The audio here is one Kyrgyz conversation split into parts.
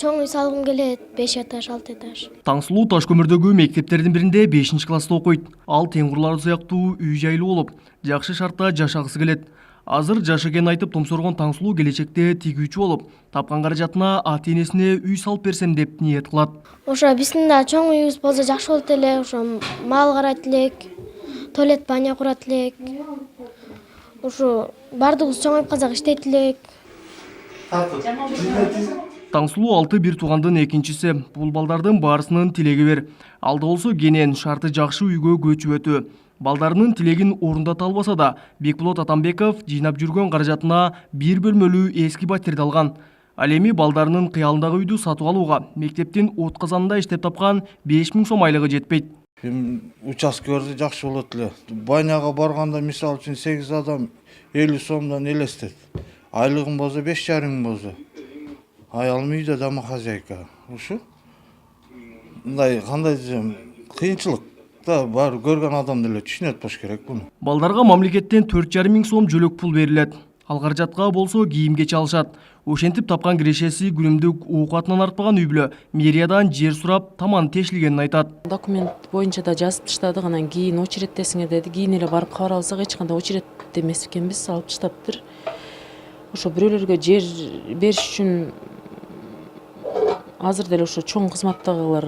Чоң үй салгым келет, 5 этаж, 6 этаж. Таңсулуу Ташкөмүрдөгү мектептердин биринде 5-класста окуйт. Ал теңгурлары сыяктуу үй жайлуу болуп, жакшы шартта жашагысы келет. Азыр жашы экенин айтып томсоргон Таңсулуу келечекте тигүүчү болуп, тапкан каражатына ата-энесине үй салып берсем деп ниет кылат. Ошо биздин да чоң үйүбүз болсо жакшы болот эле, ошо мал карайт элек, туалет, баня курат элек. Ошо бардыгыбыз чоңоюп калсак иштейт элек. Таңсулуу 6 бир туугандын экинчиси. Бул балдардын баарысынын тилеги бир. Алда болсо кенен шарты жакшы үйгө көчүп өтүү. Балдарынын тилегин орундата албаса да, Бекболот Атамбеков жыйнап жүргөн каражатына 1 бөлмөлүү эски батирди алган. Ал эми балдарынын кыялындагы үйдү сатып алууга мектептин от казанында иштеп тапкан 5000 сом айлыгы жетпейт. Участкаларды жакшы болот эле. Баняга барганда мисалы үчүн 8 адам 50 сомдон элестет. Айлыгым болсо 5,5 болсо. Аялым үйдө домохозяйка. Ушу. Мындай кандай десем, кыйынчылык да бар көргөн адам деле түшүнөт болуш керек буну. Балдарга мамлекеттен 4,5 сом жөлөк пул берилет. Ал каражатка болсо кийимге алышат. Ошентип тапкан кирешеси күнүмдүк оокатынан артпаган үй бүлө мэриядан жер сурап таман тешилгенин айтат. Документ боюнча да жазып таштадык, анан кийин очереттесиңер деди. Кийин эле барып кабар алсак эч кандай очерет эмес экенбиз, алып таштаптыр. Ошо бирөөлөргө жер бериш үчүн азыр деле ошо чоң кызматтагылар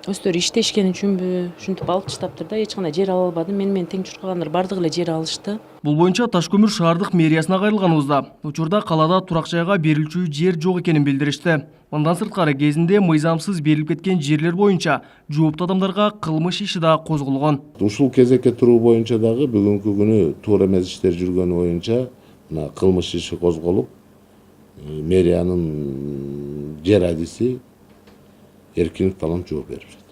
өздөрү иштешкен үчүнбү ушинтип алып таштаптыр да, эч кандай жер ала албадым. Менен тең чуркагандар бардыгы эле жер алышты. Бул боюнча Ташкөмүр шаардык мэриясына кайрылганыбызда учурда калаада турак жайга берилчү жер жок экенин билдиришти. Мындан сырткары кезинде мыйзамсыз берилип кеткен жерлер боюнча жооптуу адамдарга кылмыш иши да козголгон. Ушул кезекке туруу боюнча дагы бүгүнкү күнү туура эмес иштер жүргөнү боюнча кылмыш иши козголуп, мэриянын жер адиси Эркинов талант жооп берип жатат.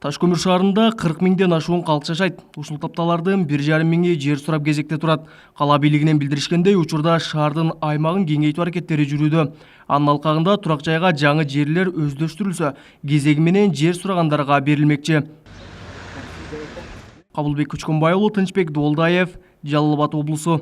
Ташкөмүр шаарында 40 миңден ашуун калк жашайт. Ушул тапталардын 1,5 миңи жер сурап кезекте турат. Кала бийлигинен билдиришкендей, учурда шаардын аймагын кеңейтүү аракеттери жүрүүдө. Анын алкагында турак жайга жаңы жерлер өздөштүрүлсө, кезеги менен жер сурагандарга берилмекчи. Кабылбек Көчкөнбай уулу, Тынчбек Долдаев, Жалал Абад облусу.